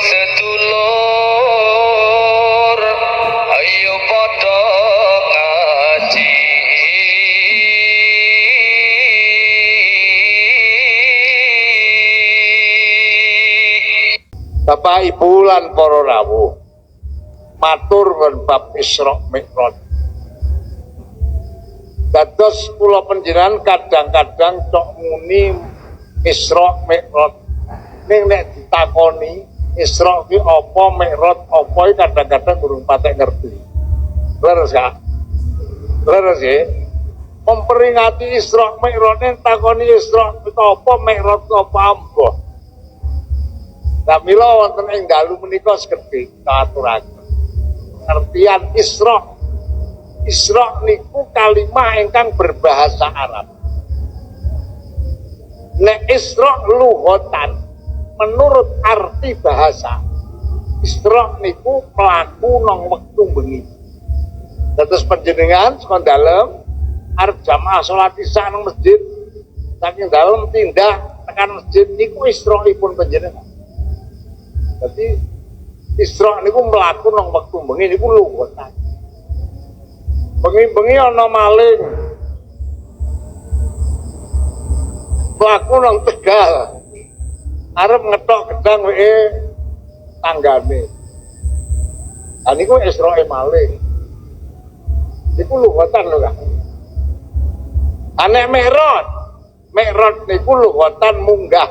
sedulur ayo padha ngaji. Bapak Ibu lan para rawuh, matur nuwun bab Isra Mi'raj. Dados kula panjenengan kadang-kadang cok muni Isra Mi'raj. Ning nek ditakoni Isra ki apa, Mi'raj apa, kadang-kadang durung patek ngerti. Leres gak? Leres ya? Memperingati Isra Mi'raj ning takoni Isra apa, Mi'raj apa amboh. Nah, mila wonten ing dalu menika sekedhik katuraken. Pengertian Isra. Isra niku kalimah ingkang berbahasa Arab. Nek Isra lughatan menurut arti bahasa, Isra niku mlaku nang wektu bengi. Dados panjenengan saka dalem arep jamaah salat Isya nang masjid, saking dalem tindak tekan masjid niku Isra-ipun panjenengan. Jadi Isra niku mlaku nang wektu bengi niku lughatan. Bengi-bengi ana maling. Mlaku nang Tegal. Arep ngetok gedang weke tanggane. Lah niku Isra maling. Niku lughatan lho, Kang. Anek Mi'raj. Mi'raj niku lughatan munggah.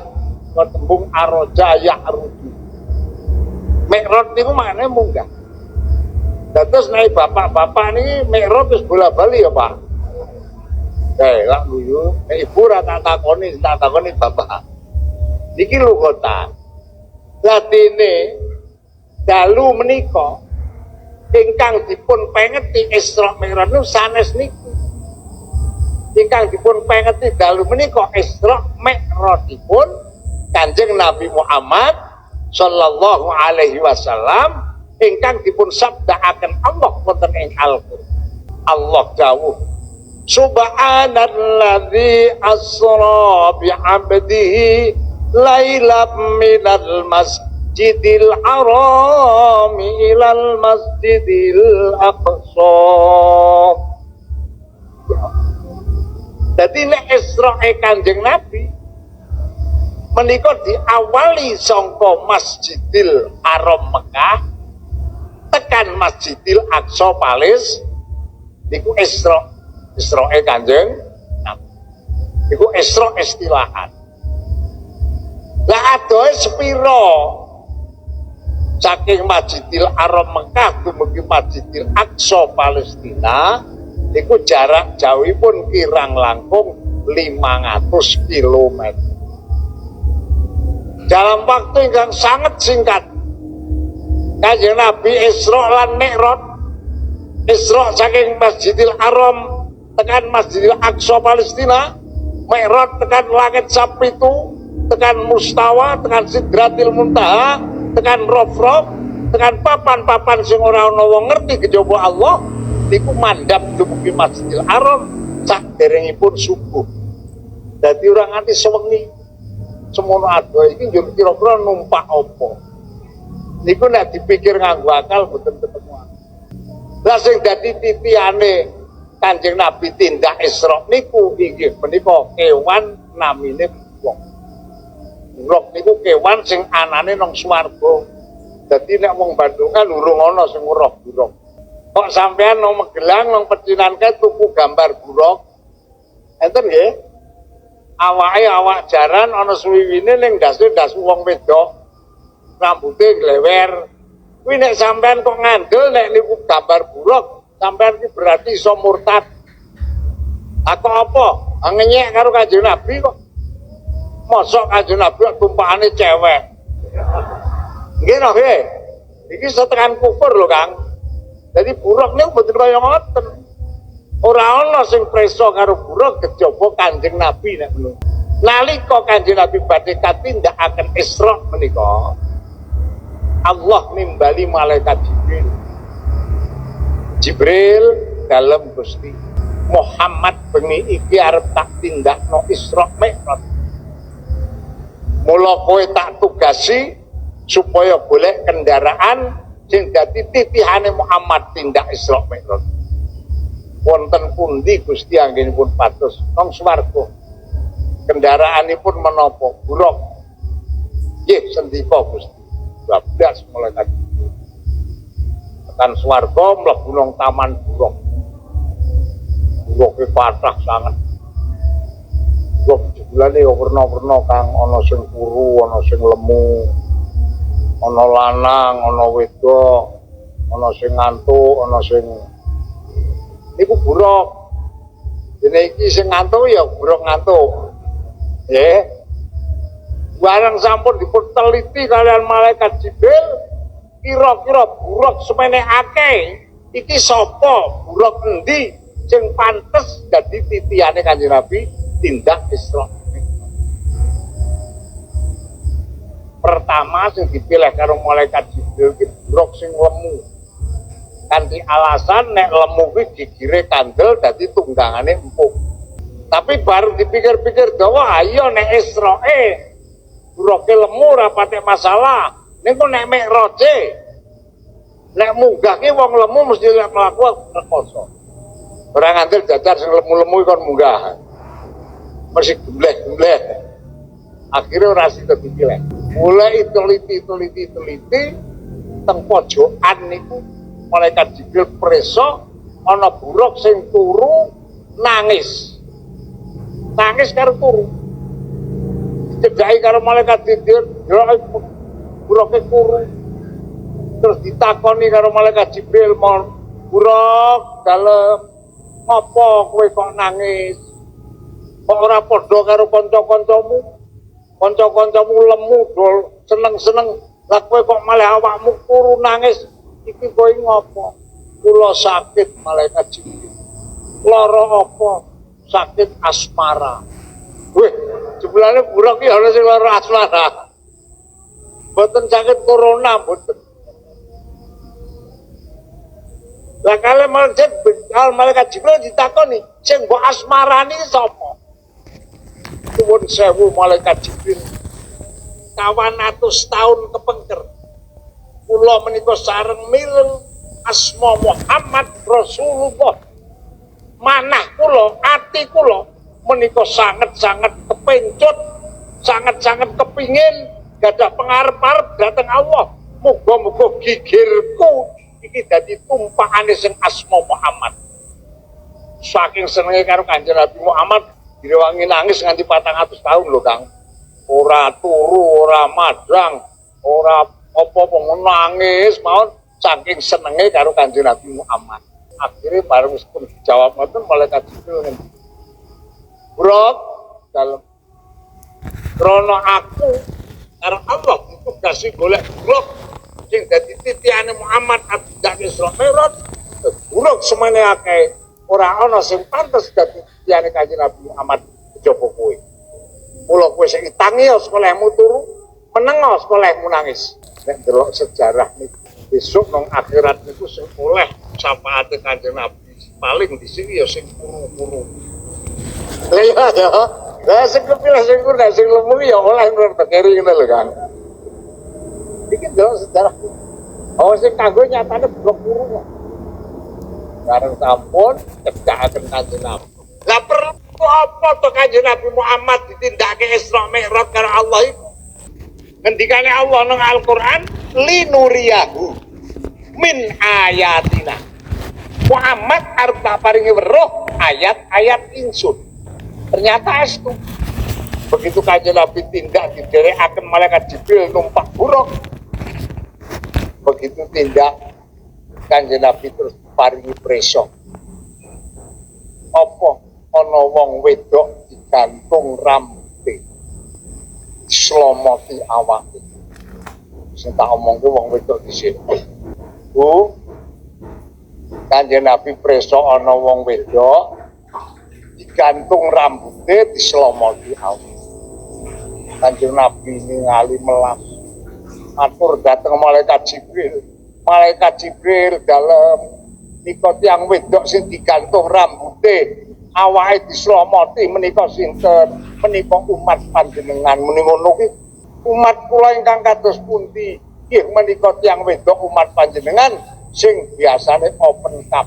Tembung araja ya'rudu. Mi'raj niku maknane munggah. Dados nek bapak-bapak niki Mi'raj wis bola-bali ya, Pak. Lak guyu, nek ibu ra tak takoni bapak. Niki lughatan. Ladene dalu menika ingkang dipun pengeti Isra Mi'raj niku sanes niku. Ingkang dipun pengeti dalu menika Isra Mi'rajipun Kanjeng Nabi Muhammad sallallahu alaihi wasallam ingkang dipun sabdaaken Allah wonten ing Al-Qur'an. Allah dawuh, Subhanalladzi asra bi 'abdihi lailam minal masjidil haram ilal masjidil aqsa. Dadi nek Isra'e Kanjeng Nabi menika diawali sangka Masjidil Haram Mekah tekan Masjidil Aqsa Palestina niku Isra'e Kanjeng Nabi. Niku Isra istilahan. Lah adohe sepira saking Masjidil Haram Mekah dumugi Masjidil Aqsa Palestina niku jarak jauhipun kirang langkung 500 km. Dalam waktu yang sangat singkat Kanjeng Nabi Isra lan Mi'raj. Isra saking Masjidil Haram tekan Masjidil Aqsa Palestina, Mi'raj tekan langit sapitu, tekan Mustawa, tekan Sidratil Muntaha, tekan Rof-Rof, tekan papan-papan sing ora ana wong ngerti kejaba Allah niku mandhap dumugi Masjidil Haram saderengipun subuh. Dadi ora nganti sewengi semono adoh iki njur kira-kira numpak apa. Niku nek dipikir nganggo akal mboten ketemu. Lah sing dadi titiane Kanjeng Nabi tindak Isra niku inggih menika kewan namine buruk. Buruk niku kewan sing anane nang swarga. Dadi nek wong Bandungan urung ana sing weruh buruk. Kok sampean nang Magelang nang pecinan kae tuku gambar buruk. Enten nggih? Awake awak jaran ana suwiwine ning ndas wong wedok rambuté glewer. Kuwi nek sampean kok ngandel nek niku gambar buruk, sampean ki berarti iso murtad. Aku apa? Ngenyek karo Kanjeng Nabi kok. Mosok Kanjeng Nabi tumpakane cewek. Nggih no nggih. Iki setekan kufur lho, Kang. Jadi buruk niku mboten kaya ngoten. Ora ana sing preso karo buruk kejaba Kanjeng Nabi nek ngono. Nalika Kanjeng Nabi badhe katindakaken Isra menika, Allah nimbali malaikat Jibril. Jibril dalem Gusti Muhammad bengi iki arep tak tindakno Isra Mi'raj. Mula kowe tak tugasi supaya golek kendaraan sing dadi titihane Muhammad tindak Isra Mi'raj. Wonten pundi Gusti anggenipun pados nang swarga? Kendaraanipun menapa? Buruk. Nggih sendika Gusti. 12 malaikat tekan swarga mlebu nang taman buruk. Buruke kathah sanget. Buruk jebulane werna-werna kang ana sing kuru, ana sing lemu, ana lanang, ana wedok, ana sing ngantuk, ana sing niku buruk. Dene iki sing ngantuk ya buruk ngantuk. Nggih. Barang sampun dipun teliti kalian malaikat Jibril, kira-kira buruk semene akeh iki sapa? Buruk endi sing pantes dadi titihane Kanjeng Nabi tindak Isra Mi'raj. Pertama sing dipilih karo malaikat Jibril iki buruk sing lemu. Kanthi alasan nek lemu kuwi gigire kandel dadi tunggangane empuk. Tapi baru dipikir-pikir dawa ayo nek Israe buruke lemu ora patek masalah. Niku nek Mi'raje nek munggah ki wong lemu mesti lek mlaku rekoso. Ora ngantil jajar sing lemu-lemu kon munggah. Mesti gembleh-gembleh. Akhirnya ora sida dipilih. Mulai teliti teng pojokan niku malaikat Jibril preso ana buruk sing turu nangis. Nangis karo turu. Dicedhaki karo malaikat Jibril, buruke turu. Terus ditakoni karo malaikat Jibril, "Buruk dalem ngopo kowe kok nangis? Kok ora padha karo kanca-kancamu? Kanca-kancamu lemu dol seneng-seneng, lah kowe kok malah awakmu turu nangis? Iki kowe ngopo?" "Kula sakit malaikat Jibril." "Lara apa?" "Sakit asmara." Wih, jebulane buruk iki ana sing lara asmara. Mboten sakit corona mboten. Lah kale malaikat Jibril ditakoni, "Sing mbok asmarani sapa?" Nuwun sewu malaikat Jibril. Kawan atus tahun kepengker. Kula menika sareng mireng asma Muhammad Rasulullah. Manah kula, ati kula menika sangat-sangat kepencut, sangat-sangat kepingin gadah pengarep-arep dhateng Allah. Muga-muga gigirku iki dadi tumpakane sing asma Muhammad. Saking senenge karo Kanjeng Nabi Muhammad, direwangi nangis nganti 400 tahun lho, Kang. Ora turu, ora madang, ora apa-apa nangis mawon saking senenge karo Kanjeng Nabi Muhammad. Akhirnya bareng pun dijawab ngoten malaikat Jibril ngene. "Buruk dalem krana aku karo Allah ditugasi golek buruk sing dadi titihane Muhammad tindak Isra Mi'raj. Buruk semene akeh, ora ana sing pantes dadi titihane Kanjeng Nabi Muhammad kejaba kowe. Mula kowe sing itangi sekolahmu turu, menengo sekolahmu nangis." Nek delok sejarah niku besok nang akhirat niku sing oleh syafaate Kanjeng Nabi paling dhisik ya sing kuru-kuru. Lah ya, lah sing kepilih sing kuru sing lemu ya oleh nur tekeri ngene lho kan. Iki delok sejarah. Oh sing kanggo nyatane blok kuru kok. Bareng sampun cedhakaken Kanjeng Nabi. Lah perlu apa to Kanjeng Nabi Muhammad ditindakake Isra Mi'raj karo Allah iku? Ngendikane Allah nang Al-Qur'an, "Linuriyahu min ayatina." Muhammad arep tak paringi weruh ayat-ayat ingsun. Ternyata astu. Begitu Kanjeng Nabi tindak diderekaken malaikat Jibril numpak buruk. Begitu tindak Kanjeng Nabi terus paringi preso. Apa ana wong wedok digantung rambute, dislomoti awake. Sing tak omongke wong wedok dhisik. Bu, Kanjeng Nabi preso ana wong wedok digantung rambute dislomoti awake. Kanjeng Nabi ningali melas atur dateng malaikat Jibril. Malaikat Jibril dalem nika tiyang wedok sing digantung rambute awake dislomoti menika sinten? Menika umat panjenengan. Muni ngono ki umat kula ingkang kados pundi inggih menika tiyang wedok umat panjenengan sing biasane open cup.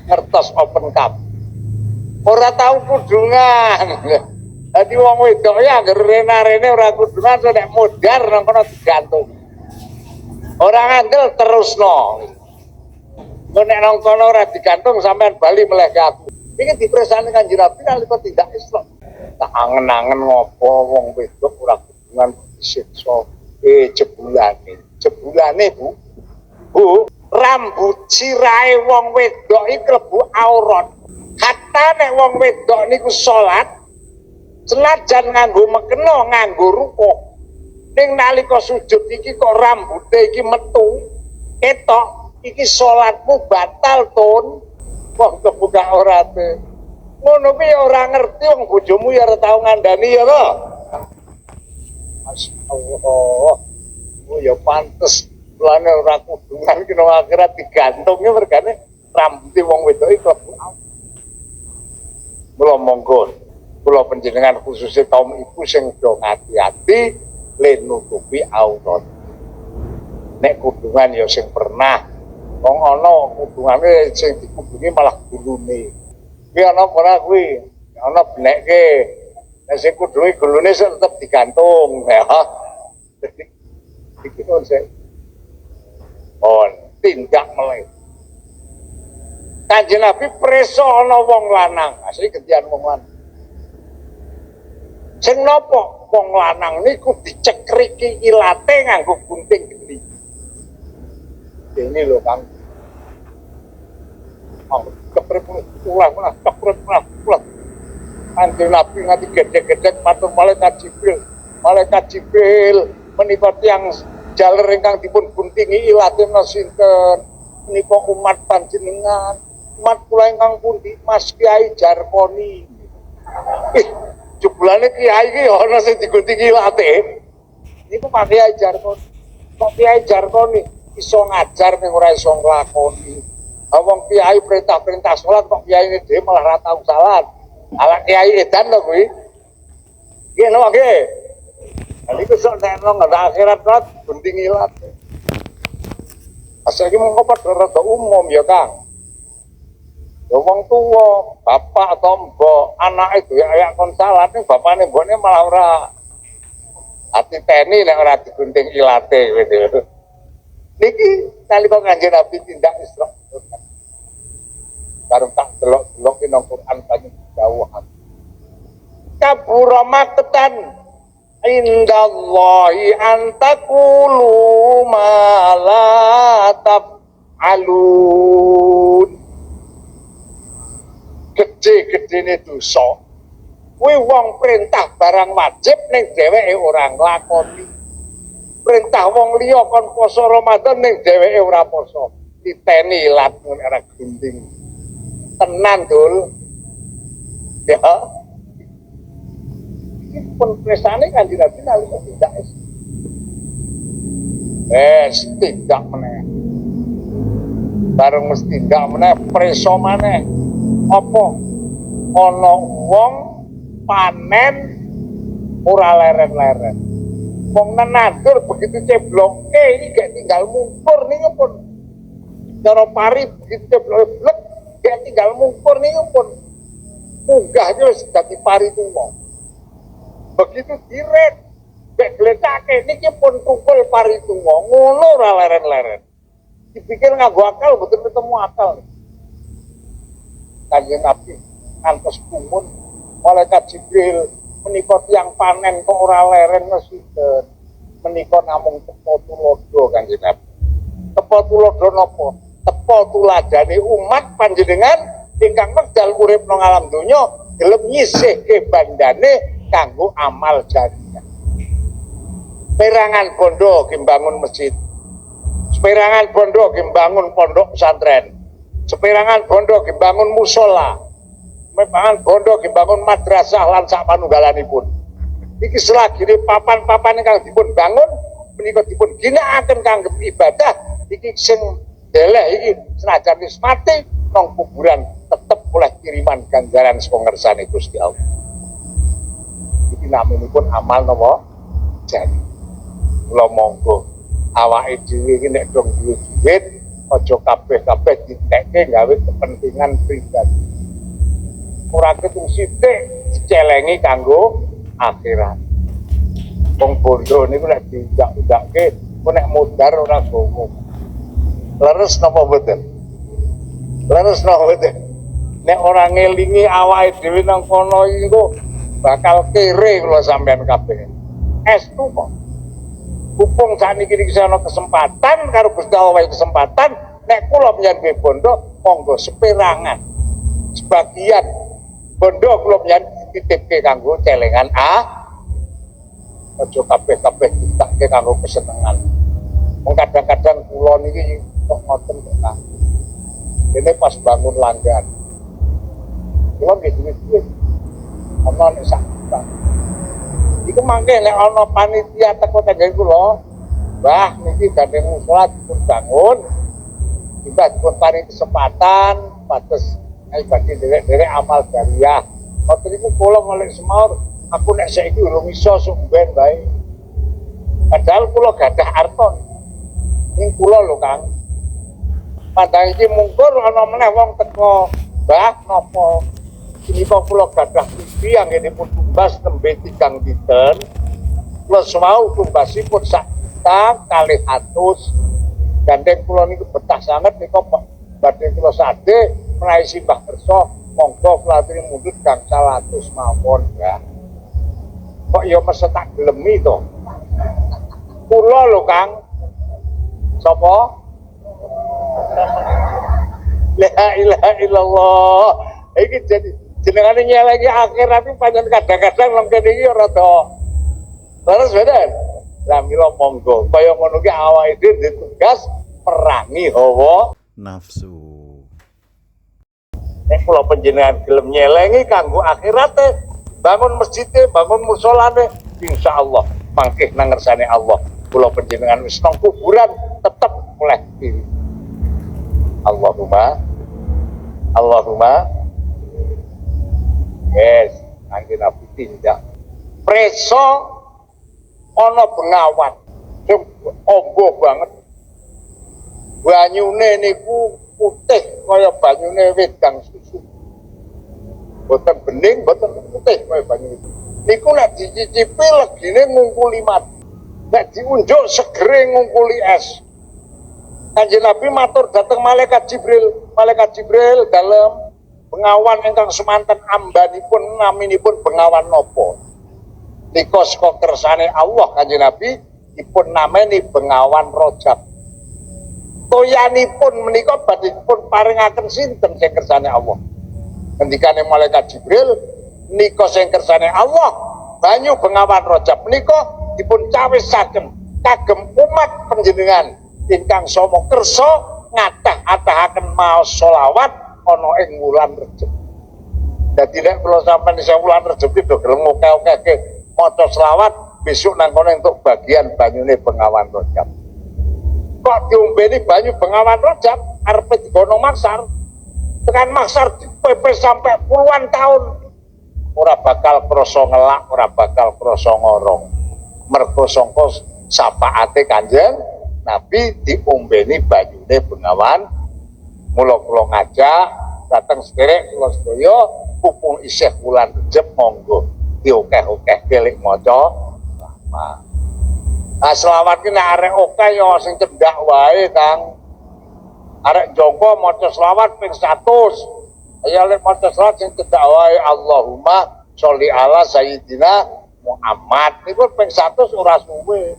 Ngertos open cup. Ora tau kudungan. Dadi wong wedok ya anggere rena-rene ora kudungan nek modar nang kono digantung. Ora ngandel terusno. Nek nang kono ora digantung sampean bali meleh ke aku. Iki dipresani Kanjeng Nabi nalika tindak Isra. Tak angen-angen ngopo wong wedok ora kudungan disiksa. Jebulane Bu, rambut sirahe wong wedok iki klebu aurat. Kata nek wong wedok niku salat senajan nganggo mekena nganggo rupa. Ning nalika sujud iki kok rambute iki metu, ketok iki salatmu batal ton. Wong kebuka orate. Ngono kuwi ora ngerti wong bojomu ya ora tau ngandani ya to. Masyaallah. Oh ya pantes mulane ora kudungan kena akhirat digantunge mergane rambuté wong wedok iki klebu. Mula monggo kula panjenengan khususnya kaum ibu sing do ngati-ati len nutupi aurat. Nek kudungan ya sing pernah wong ana kudungane sing dikudungi malah gulune. Kuwi ana ora kuwi? Ana benekke. Nek sing kudungi gulune tetep digantung ya. Dadi iki kon sing tindak meleh. Kanjeng Nabi preso ana wong lanang, asli gentian wong lanang. Sing napa wong lanang niku dicekriki ilate nganggo gunting geni. Ini lho Kang. Keprep ulah. Kanjeng Nabi ngati gedhe-gedhe matur malaikat Jibril. Malaikat Jibril menika tiyang jaler ingkang dipun guntingi ilate sinten? Menika umat panjenengan. Umat kula ingkang pundi? Mas Kyai Jarkoni. Jebulane kiai iki ana sing diguntingi ilate. Niku Pak Kyai Jarkoni. Kok Kyai Jarkoni iso ngajar ning ora iso nglakoni. Wong kiai perintah-perintah salat kok kiyaine dhewe malah ora tau salat. Ala kiai edan to kuwi. Nggih lho nggih. Niku sok nek nang akhirat kan gunting ilat. Asal iki mengko padha rada umum ya Kang. Ya wong tuwa, bapak atau mbok, anake duwe ayak kon salat ning bapane mbokne malah ora ati teni nek ora digunting ilate gitu. Niki nalika Kanjeng Nabi tindak Isra. Baru tak delok-delok nang Quran banyak dawuhan. Kabura maqtan indallahi antakulu ma la taf'alun. Gede-gedene dosa. Kuwi wong perintah barang wajib ning dheweke ora nglakoni. Perintah wong liya kon poso Ramadan ning dheweke ora poso. Diteni ilat mun ora gunting. Tenan dul. Ya. Pun presane Kanjeng Nabi nalika tindak tindak meneh. Bareng mesti tindak meneh preso maneh. Apa ana wong panen ora leren-leren. Wong nandur begitu cebloke iki gak tinggal mungkur niku pun. Cara pari begitu cebloke blek gak tinggal mungkur niku pun. Munggah wis dadi pari tuwa. Begitu diret gak gletake niki pun tukul pari tuwa. Ngono ora leren-leren. Dipikir nganggo akal betul ketemu akal. Kanjeng Nabi ngantos kumun malaikat Jibril menika tiyang panen kok ora leren mesiden menika namung tepa tulodo Kanjeng Nabi. Tepa tulodo napa? Tepa tuladane umat panjenengan ingkang wekdal urip nang alam donya gelem nyisihke bandane kanggo amal jariah. Perangan bondo ge mbangun masjid. Perangan bondo ge mbangun pondok pesantren. Seperangan bondo dibangun musola, membangun bondo dibangun madrasah lan sak panunggalanipun. Iki selagi papan-papan ingkang dipun bangun menika dipun ginakaken kangge ibadah. Iki sing deleh iki senajan wis mati nang kuburan tetep oleh kiriman ganjaran saka ngersane Gusti Allah. Iki naminipun amal napa jari. Kula monggo awake dhewe iki nek dong duwe duit aja kabeh-kabeh ditekke gawe kepentingan pribadi. Ora ketung sithik dicelengi kanggo akhirat. Wong bondo niku nek diundak-undakke kok nek mudhar ora gowo. Leres napa mboten? Leres napa mboten? Nek ora ngelingi awake dhewe nang kono iku bakal kere kula sampean kabeh. Estu kok. Mumpung sakniki iki ana kesempatan karo Gusti Allah wae kesempatan nek kula menyang bondo monggo seperangan. Sebagian bondo kula menyang dititipke kanggo celengan aja kabeh-kabeh ditakke kanggo kesenengan. Wong kadang-kadang kula niki kok ngoten kok Kang. Dene pas bangun langgan. Kula nggih duwe ana nek sak juta. Iku mangke nek ana panitia teko tenggen kula, Mbah niki badhe salat dipun bangun. Kita dipun paring kesempatan pados badhe derek-derek amal jariah. Ngoten niku kula golek semaur aku nek saiki urung iso sumben bae. Padahal kula gadah arta. Ning kula lho Kang. Padahal iki mungkur ana meneh wong teko, Mbah napa menika kula gadah TV anggenipun tumbas nembe 3 dinten. Kula semau tumbasipun sak juta kalih atus. Gandeng kula niku betah sanget nika badhe kula sadhe menawi simbah kersa monggo kula aturi mundhut gangsal atus mawon ya. Kok ya mesti tak gelemi to. Kula lho Kang. Sapa? La ilaha illallah. Iki jadi jenengane nyelengi akhirat iki pancen kadang-kadang nang kene iki ora to. Terus bener. Lah mila monggo kaya ngono ki awake dhewe ditugas perangi hawa nafsu. Nek kula panjenengan gelem nyelengi kanggo akhirate, bangun masjidnya, bangun musolane, insyaallah mangkih nang ngersane Allah. Kula panjenengan wis nang kuburan tetep oleh diri. Allahumma yes, Kanjeng Nabi tindak preso ana bengawan sing ombo banget. Banyune niku putih kaya banyune wedang susu. Boten bening, boten putih kaya banyu itu. Niku nek dicicipi legine ngungkuli mati. Nek diunjuk segere ngungkuli es. Kanjeng Nabi matur dhateng malaikat Jibril. Malaikat Jibril dalem bengawan ingkang semanten ambanipun naminipun bengawan napa? Nika saka kersane Allah Kanjeng Nabi dipun nameni bengawan Rajab. Toyanipun menika badhe dipun paringaken sinten sing kersane Allah? Ngendikane malaikat Jibril, nika sing kersane Allah, banyu bengawan Rajab menika dipun cawisaken kagem umat panjenengan ingkang sama kersa ngatah-atahaken maos selawat ana ing wulan Rejab. Dadi nek kula sampeyan sing wulan Rejab iki do gelem oke-oke maca selawat besok nang kono entuk bagian banyune bengawan Rajab. Kok diombeni banyu bengawan Rajab arepe digono maksar. Tekan maksar dipepe sampai puluhan tahun ora bakal krasa ngelak, ora bakal krasa ngorong. Mergo sangka syafaate Kanjeng Nabi diombeni banyune bengawan. Mula kula ngajak dateng sederek kula sedaya pupung isih wulan Rejab monggo diokeh-okeh kelik maca selawat. Nah selawat ki nek arek okeh ya sing cendak wae Kang. Arek jongko maca selawat ping 100. Ya lek maca selawat sing cendak wae Allahumma sholli ala sayyidina Muhammad niku ping 100 ora suwe.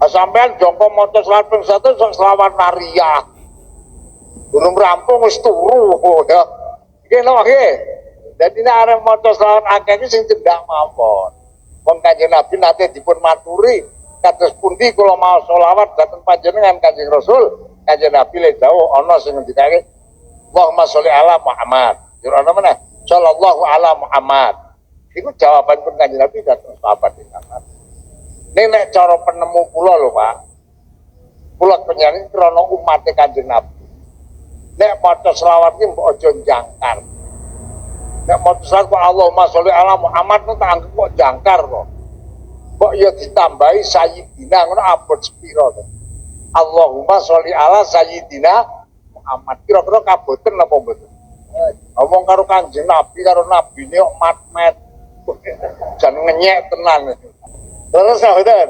Sampeyan jongko maca selawat ping 100 selawat nariyah. Durung rampung wis turu ya. Iki lho nggih. Dadi nek arep maca selawat akeh iki sing cendak mawon. Wong Kanjeng Nabi nate dipun maturi kados pundi kula maos selawat dhateng panjenengan Kanjeng Rasul. Kanjeng Nabi le dawuh ana sing ngendikake Allahumma sholli ala Muhammad. Yo ana meneh sallallahu ala Muhammad. Iku jawaban pun Kanjeng Nabi dhateng sahabat ingkang nek cara penemu kula lho Pak. Kula penyanyi krana umate Kanjeng Nabi. Nek maca selawat iki mbok aja jangkar. Nek maca salat kok Allahumma sholli ala Muhammad ku tak anggap kok jangkar kok. Kok ya ditambahi sayyidina ngono abot sepiro to. Allahumma sholli ala sayyidina Muhammad. Kira-kira kaboten napa mboten? Ngomong karo Kanjeng Nabi karo nabine kok matmet. Jan ngenyek tenan. Terus mboten.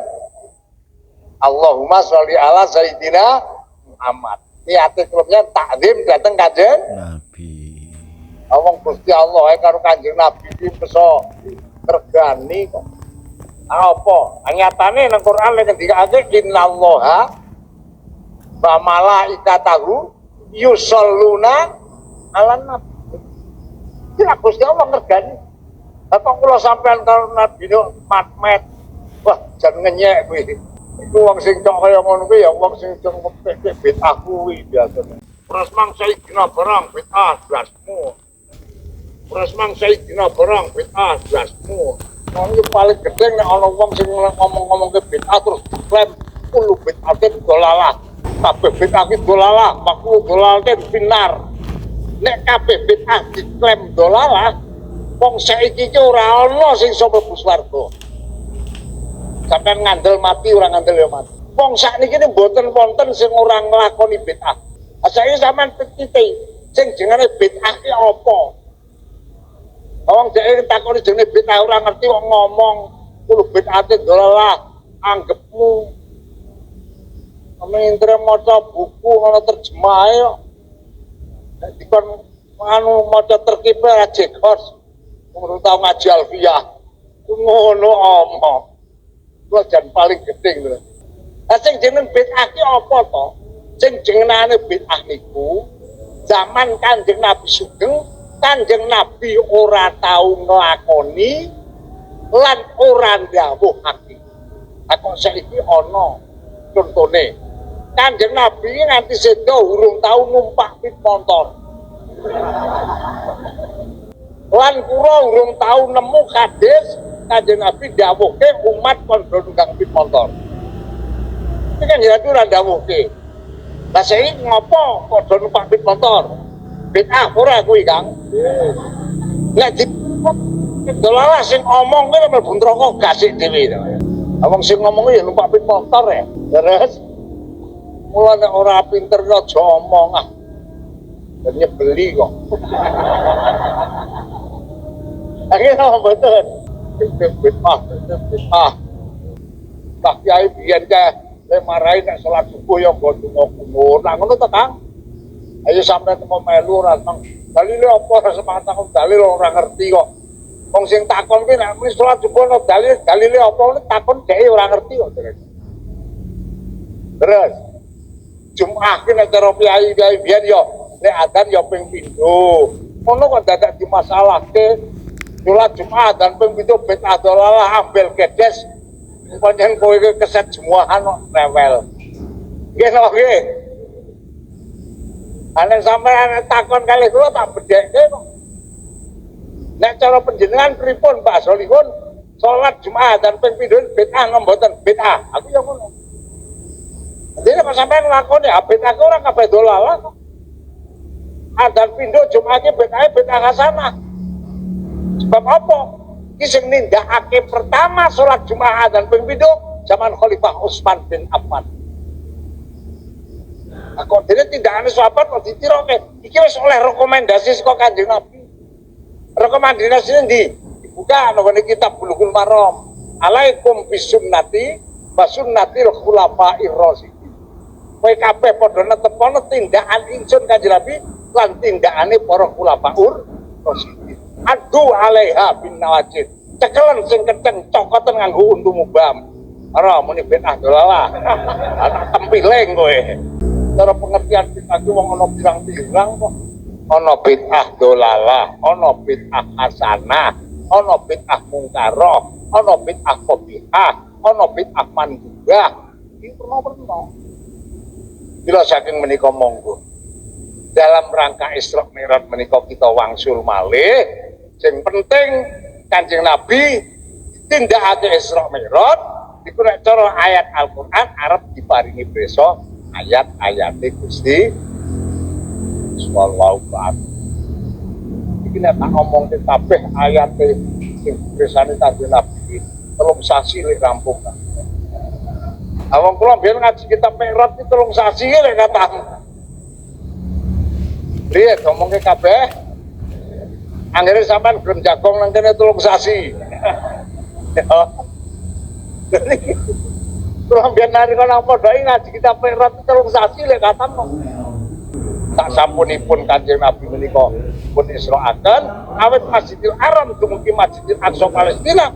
Allahumma sholli ala sayyidina Muhammad. Niate klubnya takzim dateng Kanjeng Nabi. Ngomong Gusti Allah karo Kanjeng Nabi iki bisa regani kok. Apa? Nyatane nang Quran lek ndikake innallaha wa malaikatahu yusholluna 'alan nabi. Iki Gusti Allah ngergani. Lah kok kula sampean karo nabi matmet. Wah, jan ngenyek kuwi. Iku wong sing cok kaya ngono kuwi ya wong sing cok ngepek bid'ah kuwi biasane. Terus mang sayyidina barang bid'ah blasmu. Terus mang sayyidina barang bid'ah blasmu. Wong iki paling gedhe nek ana wong sing ngomong-ngomong ke bid'ah terus klaim kulo bid'ah ke dolalah. Kabeh bid'ah ki dolalah, makruh dolalah binar. Nek kabeh bid'ah diklaim dolalah, wong saiki ki ora ana sing iso mlebu swarga. Sampeyan ngandel mati ora ngandel ya mati. Wong sakniki mboten wonten sing ora nglakoni bid'ah. Saiki sampean petite sing jenenge bid'ah ki apa? Wong dhewe takoni jenenge bid'ah ora ngerti kok ngomong kulo bid'ate dolalah anggepmu. Amintre maca buku ana terjemahe kok. Nek dikon anu maca terkipe ra jegos. Wong tau ngaji alfiyah. Ngono omong. Kuwi jan paling gedhe lho. Lah sing jeneng bid'ah ki apa to? Sing jenengane bid'ah niku zaman Kanjeng Nabi Sugeng, Kanjeng Nabi ora tau nglakoni lan ora ndhawuhake. Kok saiki ana contone. Kanjeng Nabi nganti sedo urung tau numpak pit motor. Lan kula urung tau nemu hadis Kanjeng Nabi ndhawuhke umat padha nunggang pit motor. Iki kan ya ora ndhawuhke. Lah saiki ngopo padha numpak pit motor? Bid'ah ora kuwi, Kang. Nek dolalah sing omong kuwi mlebu neraka gasik dhewe. Wong sing ngomong ya numpak pit motor ya. Terus mula nek ora pinter kok aja omong ah. Dan nyebeli kok. Akhirnya betul. Bid'ah. Tak kiai biyen ke marahi nek salat subuh ya nggo donga-donga. Lah ngono to, Kang? Ayo sampai teko melu ora teng. Dalile apa semangat takon dalil ora ngerti kok. Wong sing takon ki nek wis salat subuh no dalile apa takon dhewe ora ngerti kok. Terus Jumat ki nek cara piyai-piyai biyen yo nek adzan yo ping 7. Ngono kok dadak dimasalahke. Salat Jumat dan ping 7 bid'ah dolalah ambil kedes. Pancen kowe iki keset jemuahan kok rewel. Nggih to nggih. Ana sampeyan takon kalih kula tak bedhekke kok. Nek cara panjenengan pripun Pak Solihun? Salat Jumat dan ping 7 bid'ah napa mboten bid'ah? Aku ya ngono. Dene kok sampeyan lakoni bid'ah ora kabeh dolalah kok. Adzan pindho Jumat iki bid'ah hasanah. Sebab apa? Ki sing nindakake pertama salat Jumat dan ping 7 zaman Khalifah Utsman bin Affan. Kok dene tindakane sahabat kok ditiroke. Iki wis oleh rekomendasi saka Kanjeng Nabi. Rekomendasine ndi? Dibuka nang kitab Bulughul Maram. Alaikum bisunnati wa sunnatil khulafa'ir rasyidin. Kowe kabeh padha netepono tindakan ingsun Kanjeng Nabi lan tindakane para khulafaur rasyidin. Adu alaiha bin nawajid. Cekelen sing kenceng cokoten nganggo untu mubam. Ora muni bid'ah dolalah. Anak tempiling kowe. Cara pengertian bid'ah ku wong ana pirang-pirang kok. Ana bid'ah dolalah, ana bid'ah hasanah, ana bid'ah mungkaroh, ana bid'ah qabihah, ana bid'ah mandubah. Iki perno-perno. Bila saking menika monggo. Dalam rangka Isra Mi'raj menika kita wangsul malih. Sing penting Kanjeng Nabi tindakake Isra Mi'raj iku nek cara ayat Al-Qur'an arep diparingi besok ayat-ayate Gusti sallallahu alaihi wasallam. iki nek tak ngomongke kabeh ayate sing tulisane Kanjeng Nabi telung sasi lek rampung. Awang kula biyen ngaji kitab Mi'raj iki telung sasi lek katamu. Piye ngomongke kabeh? Anggere sampean gelem jagong nang kene telung sasi. Kula biyen nalika nang pondok ngaji kitab Mi'raj telung sasi lek katamu. Tak sampunipun Kanjeng Nabi menika pun Isra'aken awet Masjidil Haram dumugi Masjidil Aqsa Palestina.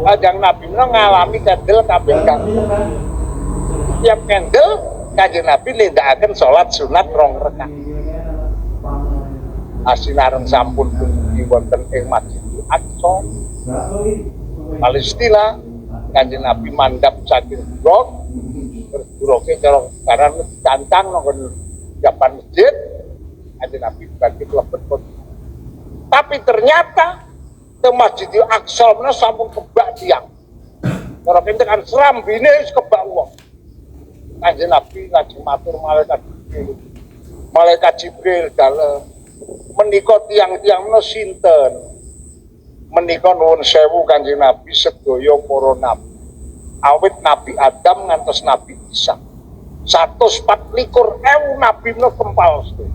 Kanjeng Nabi menika ngalami kendel kaping gantung. Tiap kendel Kanjeng Nabi nindakaken salat sunat 2 rakaat. Asinareng sampun dumugi wonten ing Masjidil Aqsa Palestina, Kanjeng Nabi mandhap saking Buruk. Buruke cara karan cancang nang japan masjid, Kanjeng Nabi bagi kelebet pun. Tapi ternyata ke Masjidil Aqsa menika sampun kebak tiang. Ora kene kan srambine wis kebak wong. Kanjeng Nabi lajeng matur malaikat Jibril. Malaikat Jibril dalem menika tiang-tiang menika sinten? Menika nuwun sewu Kanjeng Nabi sedaya para nabi. Awit Nabi Adam ngantos Nabi Isa. 124.000 nabi menika kempal sedaya.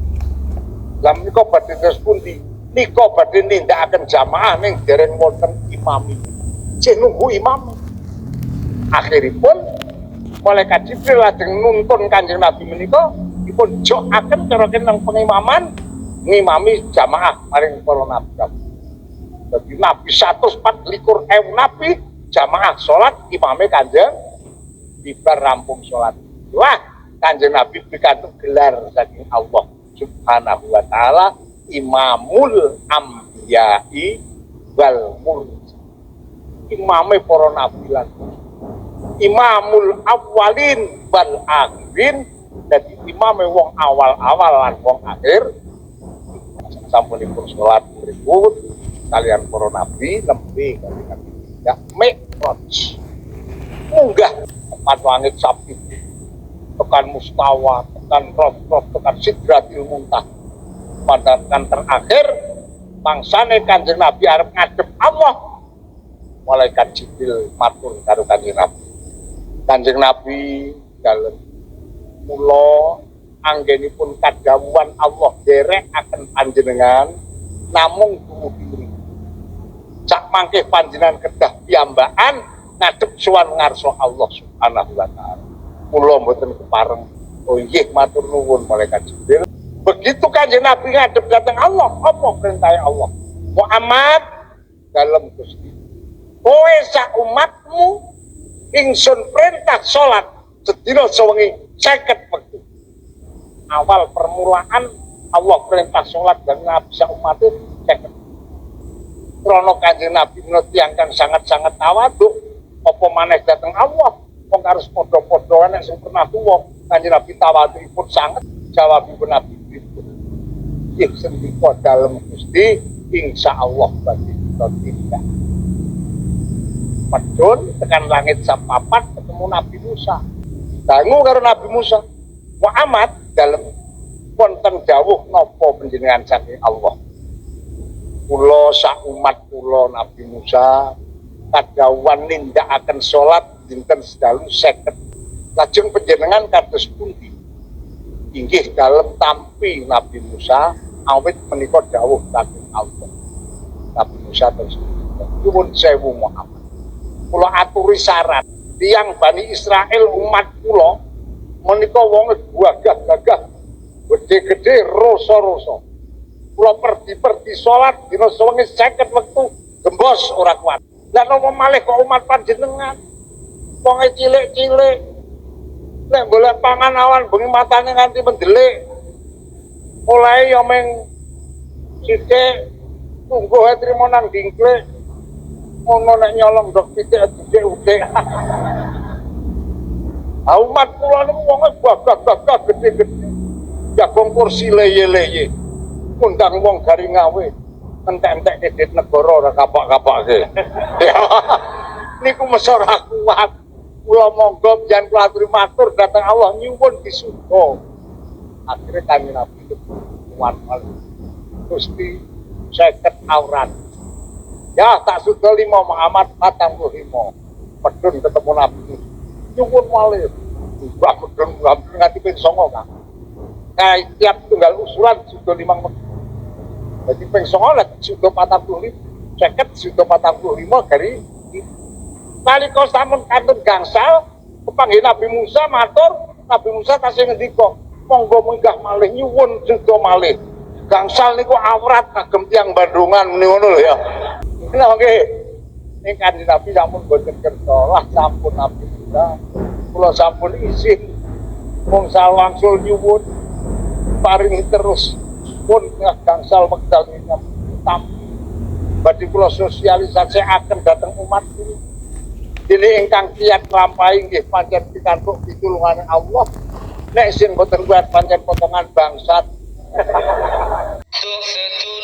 Lah menika badhe terus pundi? Nika badhe nindakaken jamaah ning dereng wonten imami. Cek nunggu imam. Akhiripun malaikat Jibril lajeng nuntun Kanjeng Nabi menika dipun jokaken cara nang pengimaman ngimami jamaah maring para nabi. Dadi nabi 124.000 nabi jamaah salat imame Kanjeng bibar rampung salat. Wah, Kanjeng Nabi pikantuk gelar saking Allah Subhanahu wa taala Imamul Anbiya'i wal Mursalin. Imame para nabi lan Imamul Awwalin wal Akhirin, dadi imame wong awal-awal lan wong akhir. Sampunipun salat berikut kalian para nabi nembe kalian ya Mi'raj. Munggah tekan langit sapi, tekan mustawa, tekan roh, tekan sidratil muntah. Pada terakhir mangsane Kanjeng Nabi arep ngadep Allah. Malaikat Jibril matur karo Kanjeng Nabi. Kanjeng Nabi dalem mula anggenipun kadhawuhan Allah derek akan panjenengan namung dumugi sak mangke panjenengan kedah piyambakan ngadep sowan ngarsa Allah Subhanahu wa taala. Kula mboten kepareng. Oh nggih matur nuwun malaikat Jibril. Begitu Kanjeng Nabi ngadep dhateng Allah, apa perintah Allah? Muhammad dalem Gusti. Kowe sak umatmu ingsun perintah salat sedina sewengi 50 wektu. Awal permulaan Allah perintah salat dan Nabi sak umatnya 50. Krana Kanjeng Nabi menitiangkan sangat-sangat tawadhu, apa maneh dhateng Allah. Wong harus padha-padha nek sing pernah tuwa Kanjeng Nabi tawadhuipun sanget. Jawabipun Nabi nggih sendika dalem Gusti insyaallah badhe kita tindak. Medun tekan langit sapapat ketemu Nabi Musa. Dangu karo Nabi Musa. Muhammad dalem wonten dawuh napa panjenengan saking Allah. Kula sak umat kula Nabi Musa kadhawuhan nindakaken salat dinten sedalu 50. Lajeng panjenengan kados pundi? Inggih dalem tampi Nabi Musa awit menika dawuh saking Allah. Nabi Musa terus nyuwun sewu Muhammad. Kula aturi syarat tiyang Bani Israel umat kula menika wonge gagah-gagah gede-gede rasa-rasa. Kula perdi-perdi salat dina sewengi 50 wektu gembos ora kuat. Lah napa malih kok umat panjenengan wonge cilik-cilik nek golek pangan awan bengi matane nganti mendelik. Olahe ya ming sithik tunggu ae trimo nang dingklik. Ono nek nyolong ndok titik utik. Umat kula niku wonge gagah-gagah gede-gede. Jagong kursi leye-leye. Undang wong garing ngawe. Entek-entek kredit negara ora kapak-kapake. Niku mesor kuat. Kula monggo jan kula aturi matur dhateng Allah nyuwun disuda. Akhire Kanjeng Nabi kuat malih. Gusti 50 aurat. Ya tak sudah 5 Muhammad 45 medun ketemu Nabi nyuwun malih mbah medun hampir nganti ping 9 kan kayak tiap tunggal usulan sudah 5 medun jadi ping 9 lah sudah 45 sudah 45 dari nalika sampun kantun gangsal kepanggih Nabi Musa matur Nabi Musa tasih ngendika monggo munggah malih nyuwun sudah malih gangsal niku awrat kagem tiyang Bandungan ngono lho ya. Nah, oke. Ini Kanjeng Nabi sampun boten kersa lah sampun Nabi Musa. Kula sampun izin mung salwangsul nyuwun paringi terus pun gangsal wekdal minam tampi. Badhe kula sosialisasikaken dhateng umat ini. Dene ingkang kiyat nglampahi nggih pancen pikantuk pitulungane Allah. Nek sing boten kuat pancen potongan bangsat. تحفة